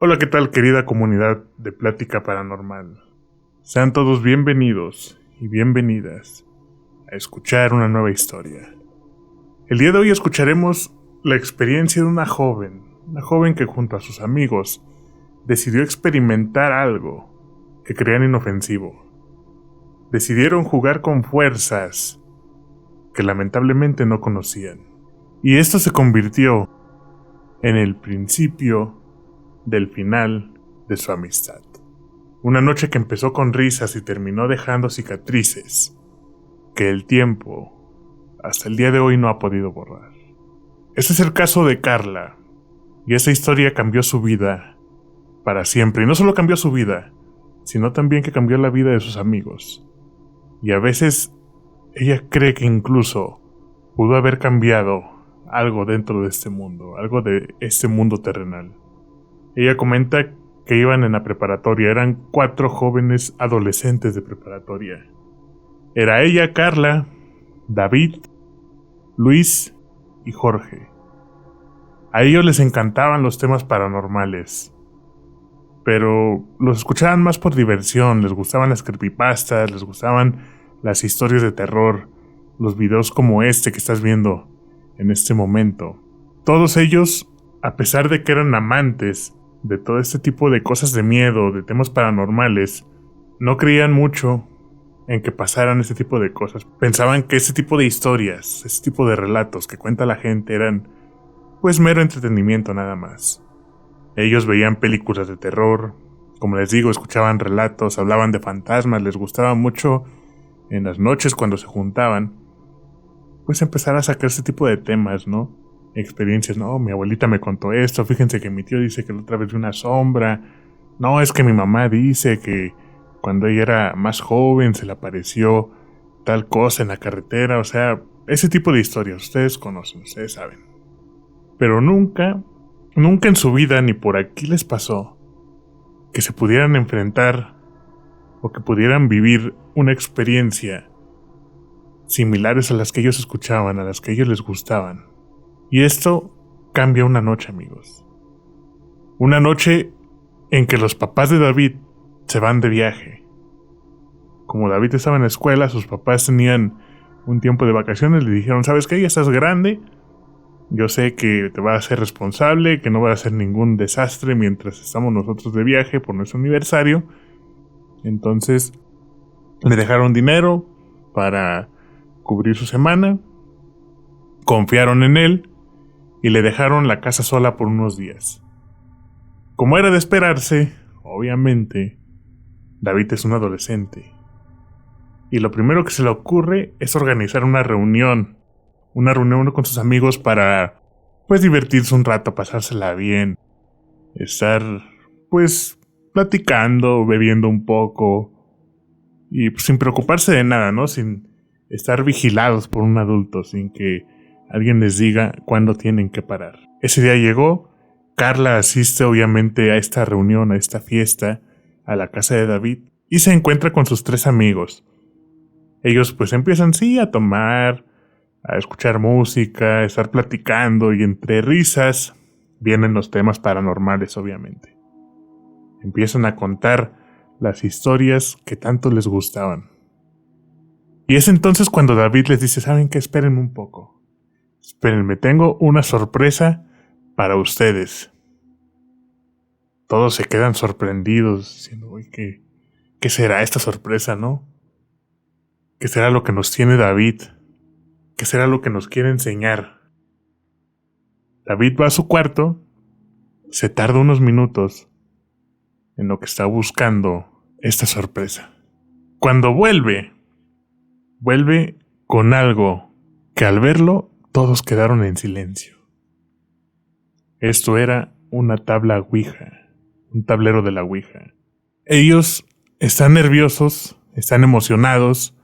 Hola, ¿qué tal, querida comunidad de Plática Paranormal? Sean todos bienvenidos y bienvenidas a escuchar una nueva historia. El día de hoy escucharemos la experiencia de una joven que junto a sus amigos decidió experimentar algo que creían inofensivo. Decidieron jugar con fuerzas que lamentablemente no conocían. Y esto se convirtió en el principio del final de su amistad. Una noche que empezó con risas y terminó dejando cicatrices que el tiempo, hasta el día de hoy, no ha podido borrar. Este es el caso de Carla, y esa historia cambió su vida para siempre. Y no solo cambió su vida, sino también que cambió la vida de sus amigos. Y a veces ella cree que incluso pudo haber cambiado algo dentro de este mundo, algo de este mundo terrenal. Ella comenta que iban en la preparatoria, eran 4 jóvenes adolescentes de preparatoria. Era ella, Carla, David, Luis y Jorge. A ellos les encantaban los temas paranormales, pero los escuchaban más por diversión, les gustaban las creepypastas, les gustaban las historias de terror, los videos como este que estás viendo en este momento. Todos ellos, a pesar de que eran amantes de todo este tipo de cosas de miedo, de temas paranormales, no creían mucho en que pasaran este tipo de cosas. Pensaban que ese tipo de historias, ese tipo de relatos que cuenta la gente eran pues mero entretenimiento nada más. Ellos veían películas de terror, como les digo, escuchaban relatos, hablaban de fantasmas, les gustaba mucho en las noches cuando se juntaban, pues empezar a sacar ese tipo de temas, ¿no? Experiencias, no, mi abuelita me contó esto, fíjense que mi tío dice que la otra vez vio una sombra, no, es que mi mamá dice que cuando ella era más joven se le apareció tal cosa en la carretera, o sea, ese tipo de historias, ustedes conocen, ustedes saben. Pero nunca en su vida ni por aquí les pasó que se pudieran enfrentar o que pudieran vivir una experiencia similares a las que ellos escuchaban, a las que ellos les gustaban. Y esto cambia una noche, amigos. Una noche en que los papás de David se van de viaje. Como David estaba en la escuela, sus papás tenían un tiempo de vacaciones, le dijeron, ¿sabes qué? Ya estás grande, yo sé que te vas a ser responsable, que no va a hacer ningún desastre mientras estamos nosotros de viaje por nuestro aniversario. Entonces le dejaron dinero para cubrir su semana, confiaron en él y le dejaron la casa sola por unos días. Como era de esperarse, obviamente, David es un adolescente. Y lo primero que se le ocurre es organizar una reunión con sus amigos para, pues, divertirse un rato, pasársela bien, estar, pues, platicando, bebiendo un poco, y pues, sin preocuparse de nada, ¿no? Sin estar vigilados por un adulto, sin que alguien les diga cuándo tienen que parar. Ese día llegó, Carla asiste obviamente a esta reunión, a esta fiesta, a la casa de David, y se encuentra con sus 3 amigos. Ellos pues empiezan a tomar, a escuchar música, a estar platicando, y entre risas vienen los temas paranormales obviamente. Empiezan a contar las historias que tanto les gustaban. Y es entonces cuando David les dice, ¿saben qué? Espérenme un poco. Espérenme, tengo una sorpresa para ustedes. Todos se quedan sorprendidos, diciendo, uy, ¿qué será esta sorpresa, no? ¿Qué será lo que nos tiene David? ¿Qué será lo que nos quiere enseñar? David va a su cuarto, se tarda unos minutos en lo que está buscando esta sorpresa. Cuando vuelve con algo que al verlo todos quedaron en silencio. Esto era una tabla Ouija, un tablero de la Ouija. Ellos están nerviosos, están emocionados,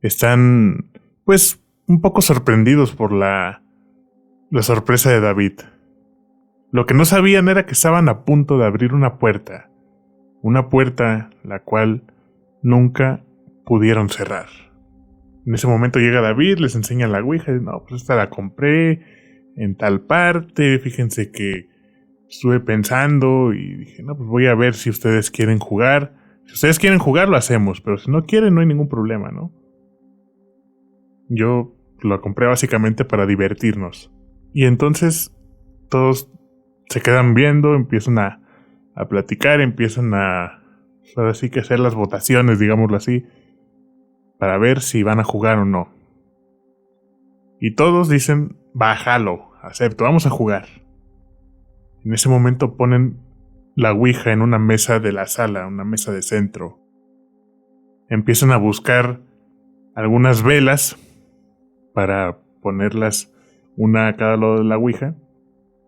están pues un poco sorprendidos por la sorpresa de David. Lo que no sabían era que estaban a punto de abrir una puerta la cual nunca pudieron cerrar. En ese momento llega David, les enseña la Ouija, y no, pues esta la compré en tal parte, fíjense que estuve pensando y dije, no, pues voy a ver si ustedes quieren jugar. Si ustedes quieren jugar, lo hacemos, pero si no quieren, no hay ningún problema, ¿no? Yo lo compré básicamente para divertirnos. Y entonces todos se quedan viendo, empiezan a platicar, empiezan ahora sí que hacer las votaciones, digámoslo así, para ver si van a jugar o no. Y todos dicen, bájalo, acepto, vamos a jugar. En ese momento ponen la ouija en una mesa de la sala, una mesa de centro. Empiezan a buscar algunas velas para ponerlas una a cada lado de la ouija.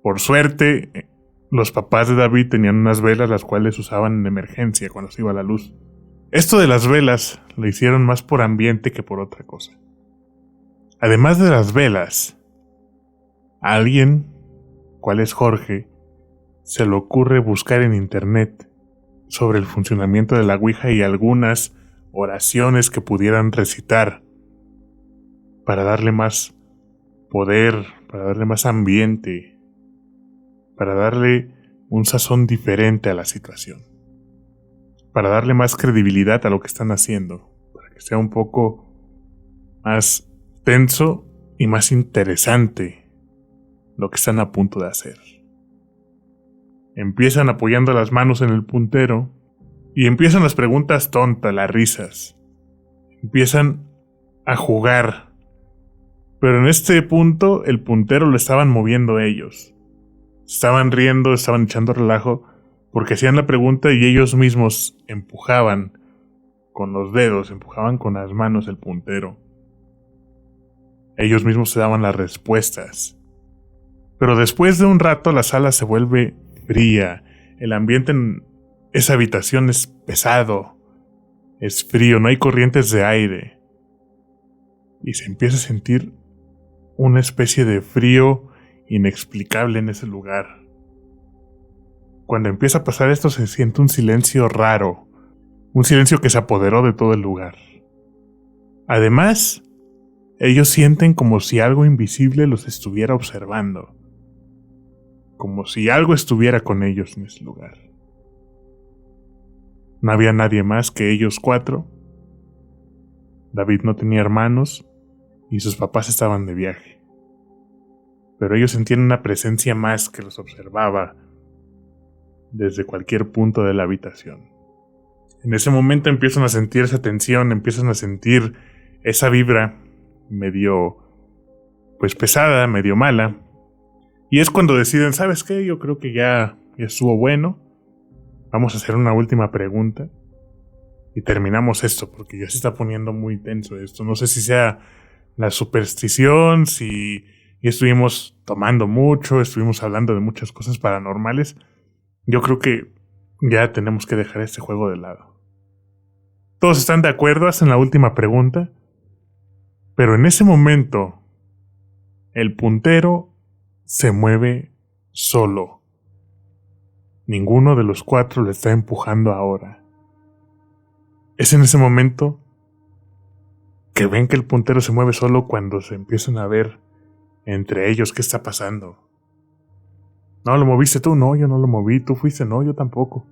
Por suerte, los papás de David tenían unas velas las cuales usaban en emergencia cuando se iba la luz. Esto de las velas lo hicieron más por ambiente que por otra cosa. Además de las velas, a alguien, cual es Jorge, se le ocurre buscar en internet sobre el funcionamiento de la ouija y algunas oraciones que pudieran recitar para darle más poder, para darle más ambiente, para darle un sazón diferente a la situación, para darle más credibilidad a lo que están haciendo, para que sea un poco más tenso y más interesante lo que están a punto de hacer. Empiezan apoyando las manos en el puntero y empiezan las preguntas tontas, las risas. Empiezan a jugar, pero en este punto el puntero lo estaban moviendo ellos. Estaban riendo, estaban echando relajo, porque hacían la pregunta y ellos mismos empujaban con los dedos, empujaban con las manos el puntero. Ellos mismos se daban las respuestas. Pero después de un rato la sala se vuelve fría, el ambiente en esa habitación es pesado, es frío, no hay corrientes de aire. Y se empieza a sentir una especie de frío inexplicable en ese lugar. Cuando empieza a pasar esto se siente un silencio raro, un silencio que se apoderó de todo el lugar. Además, ellos sienten como si algo invisible los estuviera observando, como si algo estuviera con ellos en ese lugar. No había nadie más que ellos cuatro. David no tenía hermanos y sus papás estaban de viaje. Pero ellos sentían una presencia más que los observaba desde cualquier punto de la habitación. En ese momento empiezan a sentir esa tensión, empiezan a sentir esa vibra medio pesada, medio mala. Y es cuando deciden, ¿sabes qué? Yo creo que ya estuvo bueno. Vamos a hacer una última pregunta y terminamos esto, porque ya se está poniendo muy tenso esto. No sé si sea la superstición, si estuvimos tomando mucho, estuvimos hablando de muchas cosas paranormales. Yo creo que ya tenemos que dejar este juego de lado. Todos están de acuerdo, hacen la última pregunta, pero en ese momento el puntero se mueve solo. Ninguno de los cuatro le está empujando ahora. Es en ese momento que ven que el puntero se mueve solo cuando se empiezan a ver entre ellos qué está pasando. No, ¿lo moviste tú? No, yo no lo moví. ¿Tú fuiste? No, yo tampoco.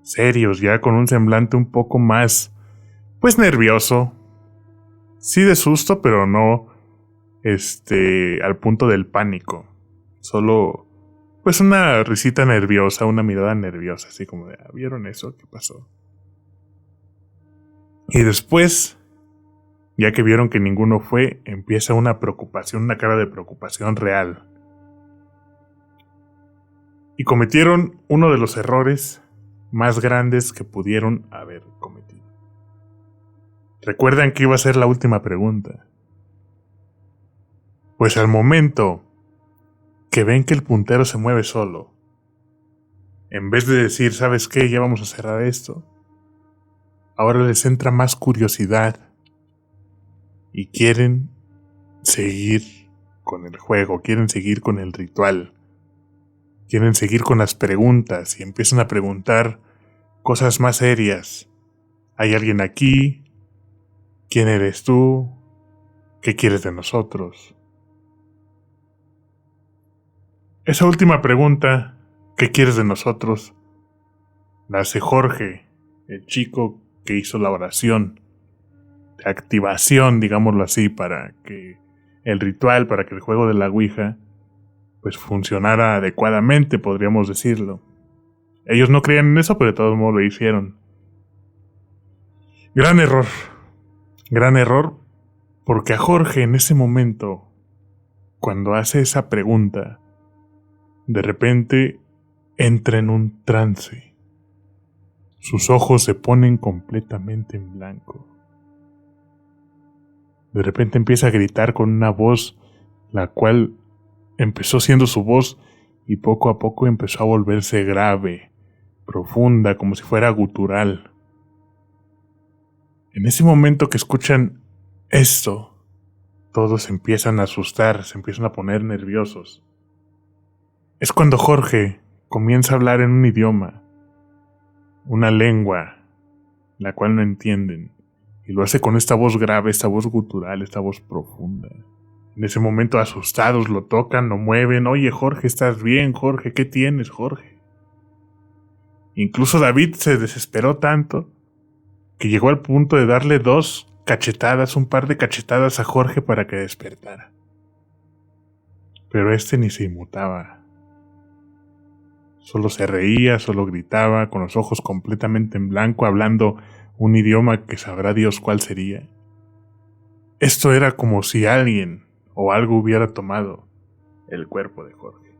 Serios, ya con un semblante un poco más, nervioso. Sí de susto, pero no, al punto del pánico. Solo una risita nerviosa, una mirada nerviosa, así como de, ¿vieron eso? ¿Qué pasó? Y después, ya que vieron que ninguno fue, empieza una preocupación, una cara de preocupación real. Y cometieron uno de los errores más grandes que pudieron haber cometido. ¿Recuerdan que iba a ser la última pregunta? Pues al momento que ven que el puntero se mueve solo, en vez de decir, ¿sabes qué? Ya vamos a cerrar esto, ahora les entra más curiosidad y quieren seguir con el juego, quieren seguir con el ritual, quieren seguir con las preguntas y empiezan a preguntar cosas más serias. ¿Hay alguien aquí? ¿Quién eres tú? ¿Qué quieres de nosotros? Esa última pregunta, ¿qué quieres de nosotros?, la hace Jorge, el chico que hizo la oración de activación, digámoslo así, para que el ritual, para que el juego de la Ouija pues funcionara adecuadamente, podríamos decirlo. Ellos no creían en eso, pero de todos modos lo hicieron. Gran error, porque a Jorge en ese momento, cuando hace esa pregunta, de repente entra en un trance. Sus ojos se ponen completamente en blanco. De repente empieza a gritar con una voz, la cual empezó siendo su voz y poco a poco empezó a volverse grave, profunda, como si fuera gutural. En ese momento que escuchan esto, todos se empiezan a asustar, se empiezan a poner nerviosos. Es cuando Jorge comienza a hablar en un idioma, una lengua, la cual no entienden, y lo hace con esta voz grave, esta voz gutural, esta voz profunda. En ese momento, asustados, lo tocan, lo mueven. Oye, Jorge, ¿estás bien? Jorge, ¿qué tienes, Jorge? Incluso David se desesperó tanto que llegó al punto de darle un par de cachetadas a Jorge para que despertara. Pero este ni se inmutaba. Solo se reía, solo gritaba, con los ojos completamente en blanco, hablando un idioma que sabrá Dios cuál sería. Esto era como si alguien o algo hubiera tomado el cuerpo de Jorge.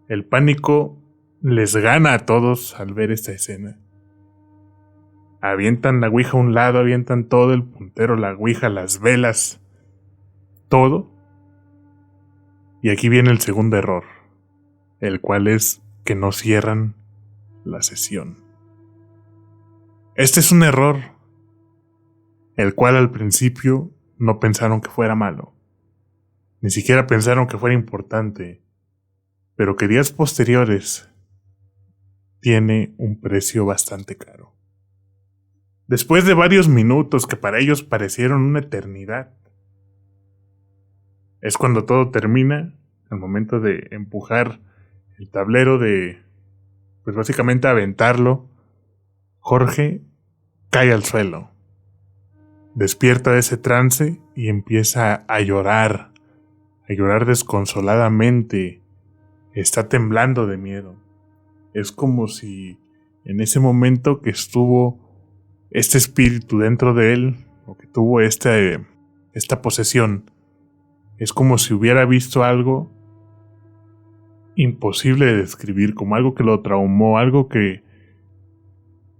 El pánico les gana a todos al ver esta escena. Avientan la Ouija a un lado, avientan todo, el puntero, la Ouija, las velas, todo. Y aquí viene el segundo error, el cual es que no cierran la sesión. Este es un error, el cual al principio no pensaron que fuera malo. Ni siquiera pensaron que fuera importante, pero que días posteriores tiene un precio bastante caro. Después de varios minutos que para ellos parecieron una eternidad, es cuando todo termina, al momento de empujar el tablero, pues básicamente aventarlo. Jorge cae al suelo, despierta de ese trance y empieza a llorar desconsoladamente. Está temblando de miedo. Es como si en ese momento que estuvo este espíritu dentro de él, o que tuvo esta posesión, es como si hubiera visto algo imposible de describir, como algo que lo traumó, algo que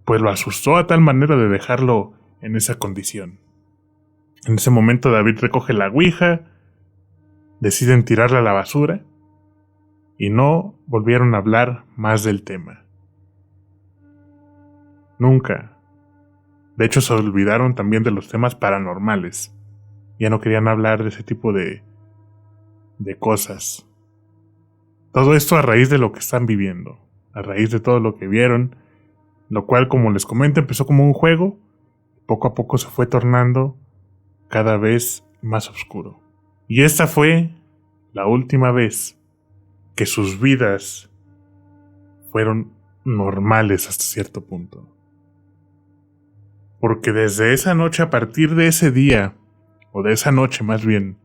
pues lo asustó a tal manera de dejarlo en esa condición. En ese momento David recoge la Ouija, deciden tirarla a la basura y no volvieron a hablar más del tema. Nunca. De hecho, se olvidaron también de los temas paranormales. Ya no querían hablar de ese tipo de cosas. Todo esto a raíz de lo que están viviendo, a raíz de todo lo que vieron, lo cual, como les comento, empezó como un juego, poco a poco se fue tornando cada vez más oscuro. Y esta fue la última vez que sus vidas fueron normales hasta cierto punto. Porque desde esa noche, a partir de ese día, o de esa noche más bien,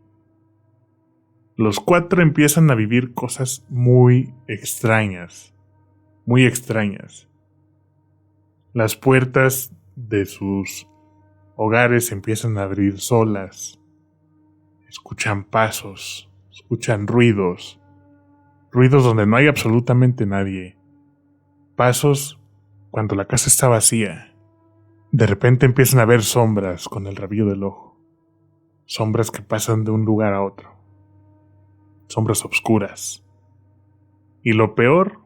los cuatro empiezan a vivir cosas muy extrañas, muy extrañas. Las puertas de sus hogares se empiezan a abrir solas. Escuchan pasos, escuchan ruidos donde no hay absolutamente nadie. Pasos cuando la casa está vacía. De repente empiezan a ver sombras con el rabillo del ojo. Sombras que pasan de un lugar a otro. Sombras oscuras. Y lo peor,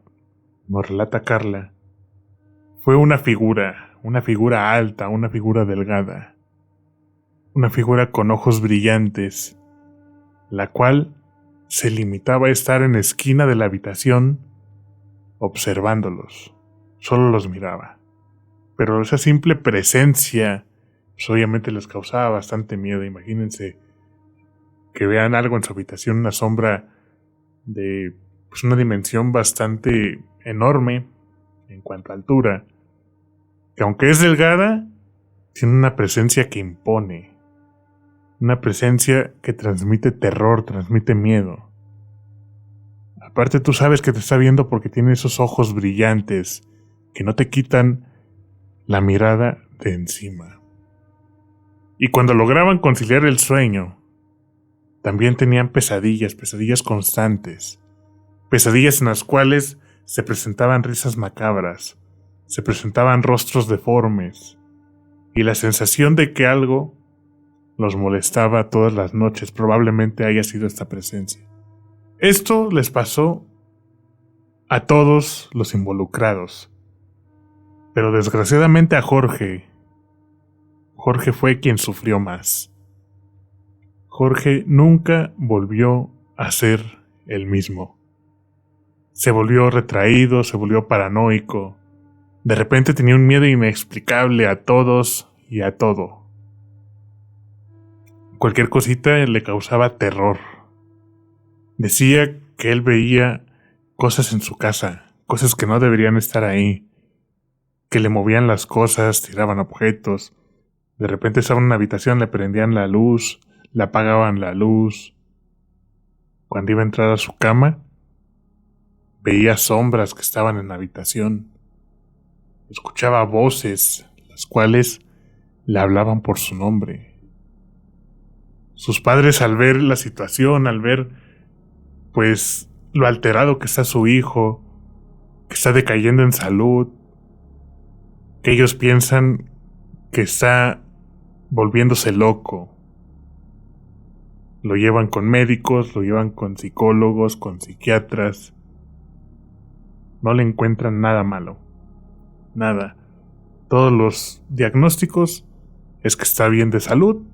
nos relata Carla, fue una figura alta, una figura delgada, una figura con ojos brillantes, la cual se limitaba a estar en la esquina de la habitación observándolos. Solo los miraba. Pero esa simple presencia, pues obviamente les causaba bastante miedo. Imagínense que vean algo en su habitación, una sombra de pues, una dimensión bastante enorme en cuanto a altura, que aunque es delgada, tiene una presencia que impone, una presencia que transmite terror, transmite miedo. Aparte tú sabes que te está viendo porque tiene esos ojos brillantes que no te quitan la mirada de encima. Y cuando lograban conciliar el sueño, también tenían pesadillas, pesadillas constantes, pesadillas en las cuales se presentaban risas macabras, se presentaban rostros deformes, y la sensación de que algo los molestaba todas las noches probablemente haya sido esta presencia. Esto les pasó a todos los involucrados, pero desgraciadamente a Jorge fue quien sufrió más. Jorge nunca volvió a ser el mismo. Se volvió retraído, se volvió paranoico. De repente tenía un miedo inexplicable a todos y a todo. Cualquier cosita le causaba terror. Decía que él veía cosas en su casa, cosas que no deberían estar ahí, que le movían las cosas, tiraban objetos. De repente estaba en una habitación, le prendían la luz, le apagaban la luz. Cuando iba a entrar a su cama, veía sombras que estaban en la habitación. Escuchaba voces, las cuales le hablaban por su nombre. Sus padres, al ver la situación, al ver pues lo alterado que está su hijo, que está decayendo en salud, que ellos piensan que está volviéndose loco, lo llevan con médicos, lo llevan con psicólogos, con psiquiatras. No le encuentran nada malo. Nada. Todos los diagnósticos es que está bien de salud.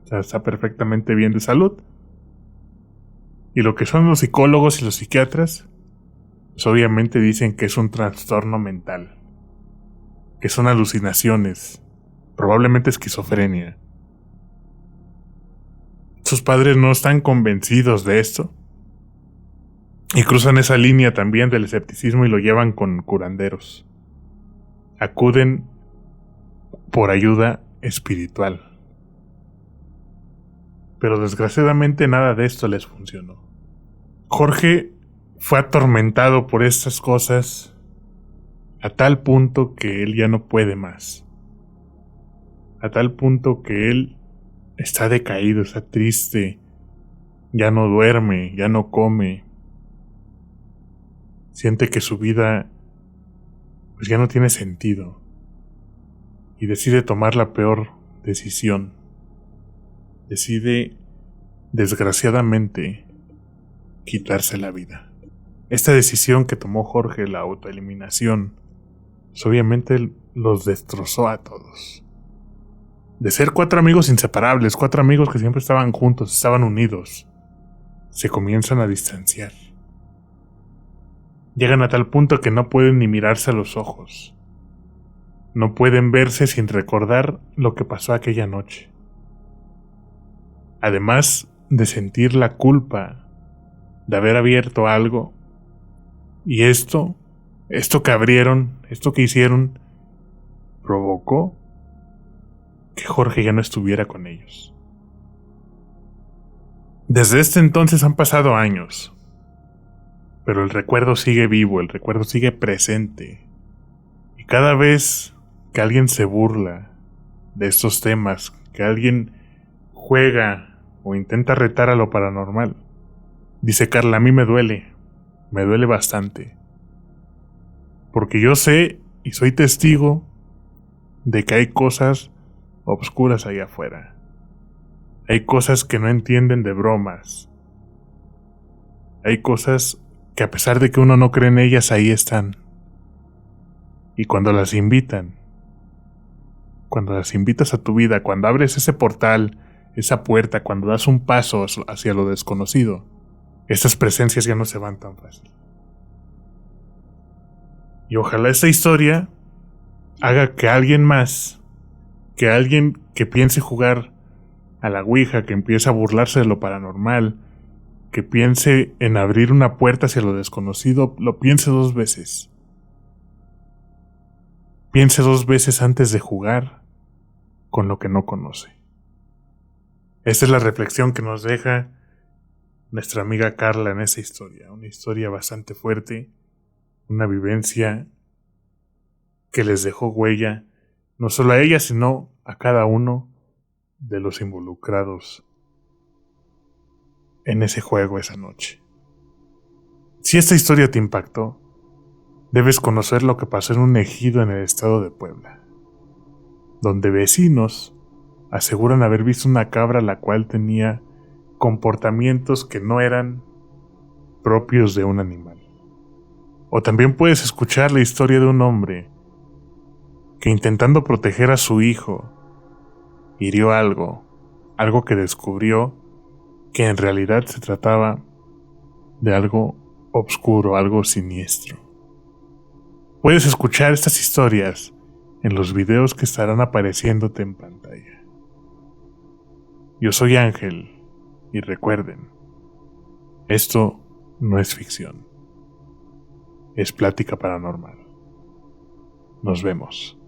O sea, está perfectamente bien de salud. Y lo que son los psicólogos y los psiquiatras, pues obviamente dicen que es un trastorno mental. Que son alucinaciones. Probablemente esquizofrenia. Sus padres no están convencidos de esto. Y cruzan esa línea también del escepticismo y lo llevan con curanderos. Acuden por ayuda espiritual. Pero desgraciadamente nada de esto les funcionó. Jorge fue atormentado por estas cosas a tal punto que él ya no puede más. A tal punto que él está decaído, está triste, ya no duerme, ya no come. Siente que su vida pues ya no tiene sentido y decide tomar la peor decisión. Decide, desgraciadamente, quitarse la vida. Esta decisión que tomó Jorge, la autoeliminación, pues obviamente los destrozó a todos. De ser 4 amigos inseparables, 4 amigos que siempre estaban juntos, estaban unidos, se comienzan a distanciar. Llegan a tal punto que no pueden ni mirarse a los ojos. No pueden verse sin recordar lo que pasó aquella noche. Además de sentir la culpa de haber abierto algo. Y esto que abrieron, esto que hicieron, provocó que Jorge ya no estuviera con ellos. Desde este entonces han pasado años. Pero el recuerdo sigue vivo, el recuerdo sigue presente. Y cada vez que alguien se burla de estos temas, que alguien juega o intenta retar a lo paranormal, dice Carla, a mí me duele bastante. Porque yo sé y soy testigo de que hay cosas obscuras allá afuera. Hay cosas que no entienden de bromas. Hay cosas que a pesar de que uno no cree en ellas, ahí están. Y cuando las invitas a tu vida, cuando abres ese portal, esa puerta, cuando das un paso hacia lo desconocido, esas presencias ya no se van tan fácil. Y ojalá esta historia haga que alguien más, que alguien que piense jugar a la Ouija, que empiece a burlarse de lo paranormal, que piense en abrir una puerta hacia lo desconocido, lo piense 2 veces. Piense 2 veces antes de jugar con lo que no conoce. Esta es la reflexión que nos deja nuestra amiga Carla en esa historia. Una historia bastante fuerte, una vivencia que les dejó huella, no solo a ella, sino a cada uno de los involucrados en ese juego esa noche. Si esta historia te impactó, debes conocer lo que pasó en un ejido en el estado de Puebla, donde vecinos aseguran haber visto una cabra la cual tenía comportamientos que no eran propios de un animal. O también puedes escuchar la historia de un hombre que, intentando proteger a su hijo, hirió algo que descubrió que en realidad se trataba de algo oscuro, algo siniestro. Puedes escuchar estas historias en los videos que estarán apareciéndote en pantalla. Yo soy Ángel, y recuerden, esto no es ficción, es plática paranormal. Nos vemos.